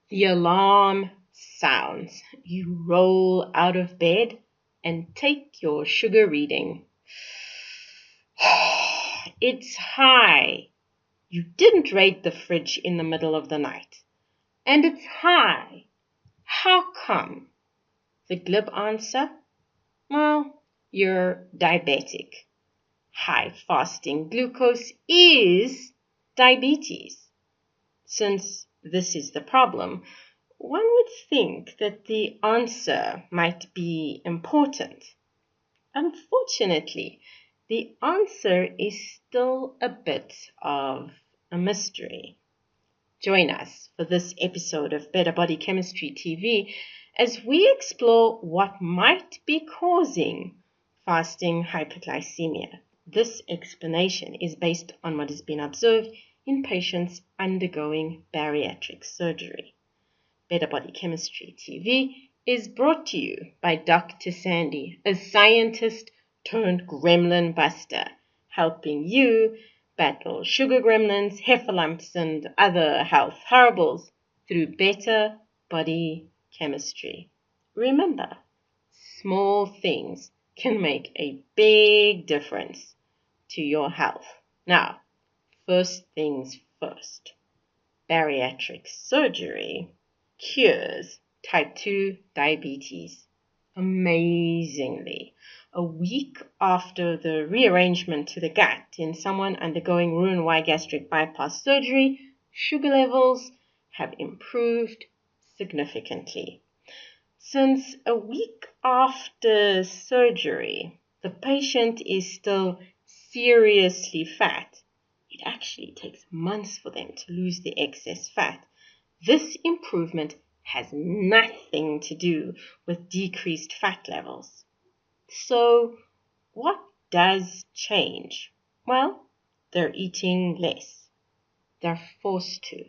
The alarm sounds. You roll out of bed and take your sugar reading. It's high. You didn't raid the fridge in the middle of the night. And it's high. How come? The glib answer? Well, you're diabetic. High fasting glucose is diabetes. Since this is the problem, one would think that the answer might be important. Unfortunately, the answer is still a bit of a mystery. Join us for this episode of Better Body Chemistry TV as we explore what might be causing fasting hyperglycemia. This explanation is based on what has been observed in patients undergoing bariatric surgery. Better Body Chemistry TV is brought to you by Dr. Sandy, a scientist turned gremlin buster, helping you battle sugar gremlins, heifer lumps, and other health horribles through better body chemistry. Remember, small things can make a big difference to your health. Now, first things first, bariatric surgery cures type 2 diabetes. Amazingly, a week after the rearrangement to the gut in someone undergoing Roux-en-Y gastric bypass surgery, sugar levels have improved significantly. Since a week after surgery, the patient is still seriously fat. It actually takes months for them to lose the excess fat. This improvement has nothing to do with decreased fat levels. So, what does change? Well, they're eating less. They're forced to.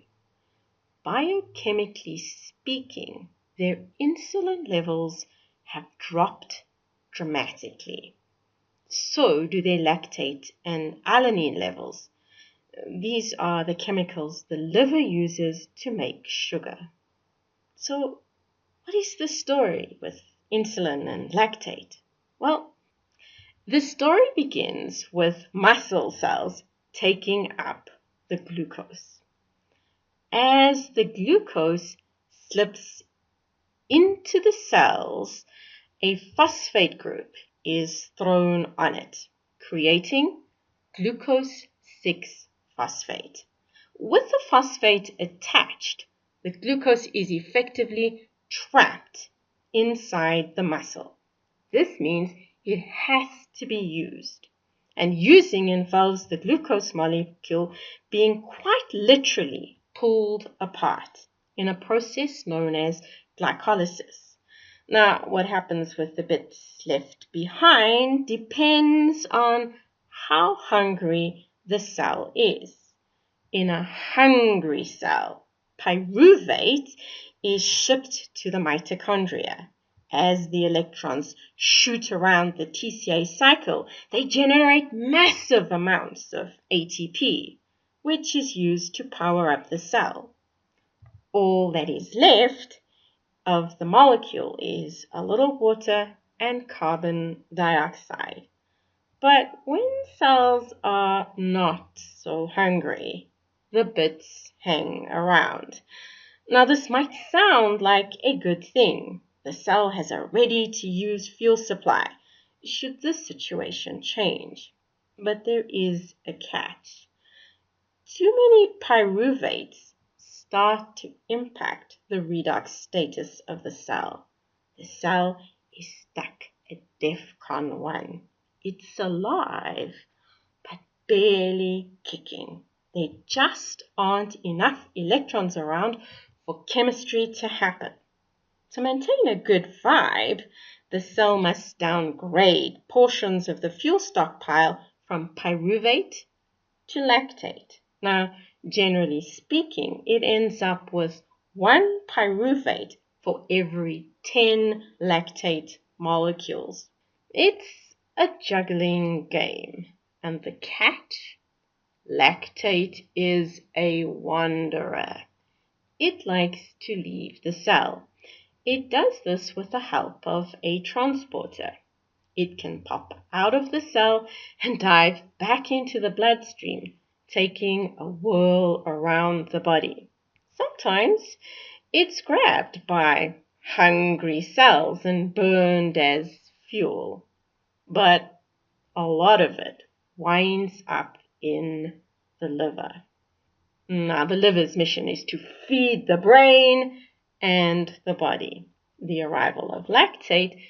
Biochemically speaking, their insulin levels have dropped dramatically. So do their lactate and alanine levels. These are the chemicals the liver uses to make sugar. So, what is the story with insulin and lactate? Well, the story begins with muscle cells taking up the glucose. As the glucose slips into the cells, a phosphate group is thrown on it, creating glucose 6-phosphate. With the phosphate attached, the glucose is effectively trapped inside the muscle. This means it has to be used. And using involves the glucose molecule being quite literally pulled apart in a process known as glycolysis. Now, what happens with the bits left behind depends on how hungry the cell is. In a hungry cell, pyruvate is shipped to the mitochondria. As the electrons shoot around the TCA cycle, they generate massive amounts of ATP, which is used to power up the cell. All that is left of the molecule is a little water and carbon dioxide. But when cells are not so hungry, the bits hang around. Now, this might sound like a good thing. The cell has a ready-to-use fuel supply should this situation change. But there is a catch. Too many pyruvates start to impact the redox status of the cell. The cell is stuck at DEFCON 1. It's alive, but barely kicking. There just aren't enough electrons around for chemistry to happen. To maintain a good vibe, the cell must downgrade portions of the fuel stockpile from pyruvate to lactate. Now, generally speaking, it ends up with 1 pyruvate for every 10 lactate molecules. It's a juggling game, and the catch? Lactate is a wanderer. it likes to leave the cell. It does this with the help of a transporter. It can pop out of the cell and dive back into the bloodstream, taking a whirl around the body. Sometimes it's grabbed by hungry cells and burned as fuel, but a lot of it winds up in the liver. Now, the liver's mission is to feed the brain and the body. The arrival of lactate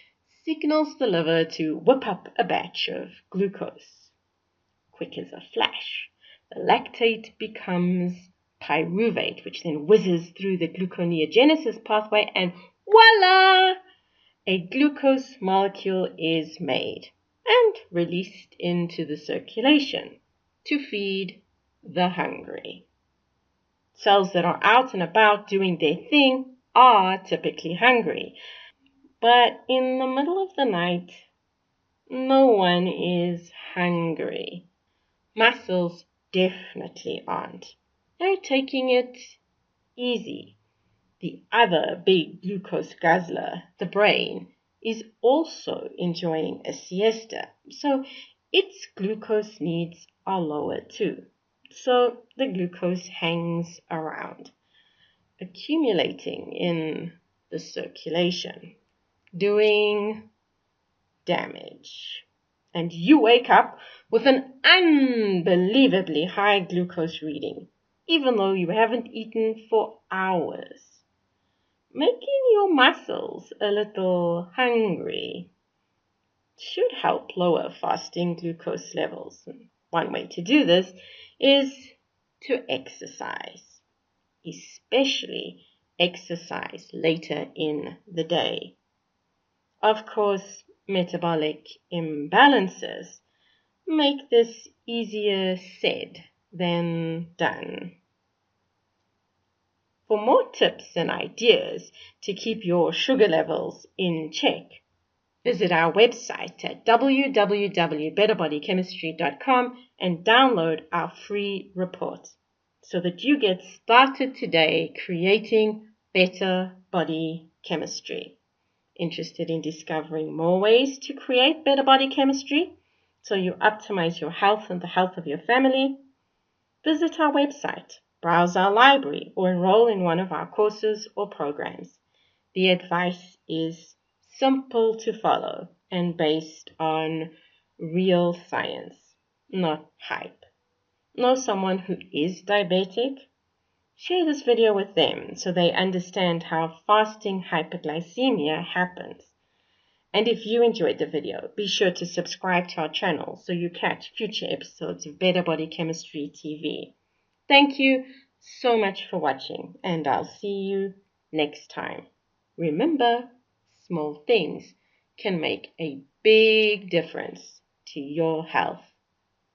signals the liver to whip up a batch of glucose. Quick as a flash, the lactate becomes pyruvate, which then whizzes through the gluconeogenesis pathway, and voila! A glucose molecule is made and released into the circulation to feed the hungry. Cells that are out and about doing their thing are typically hungry. But in the middle of the night, no one is hungry. Muscles definitely aren't. They're taking it easy. The other big glucose guzzler, the brain, is also enjoying a siesta. So its glucose needs are lower too. So the glucose hangs around, accumulating in the circulation, doing damage. And you wake up with an unbelievably high glucose reading, even though you haven't eaten for hours, making your muscles a little hungry should help lower fasting glucose levels. One way to do this is to exercise, especially exercise later in the day. Of course, metabolic imbalances make this easier said than done. For more tips and ideas to keep your sugar levels in check, visit our website at www.betterbodychemistry.com and download our free report so that you get started today creating better body chemistry. Interested in discovering more ways to create better body chemistry so you optimize your health and the health of your family? Visit our website, browse our library, or enroll in one of our courses or programs. The advice is simple to follow and based on real science, not hype. Know someone who is diabetic? Share this video with them so they understand how fasting hyperglycemia happens. And if you enjoyed the video, be sure to subscribe to our channel so you catch future episodes of Better Body Chemistry TV. Thank you so much for watching, and I'll see you next time. Remember, small things can make a big difference to your health.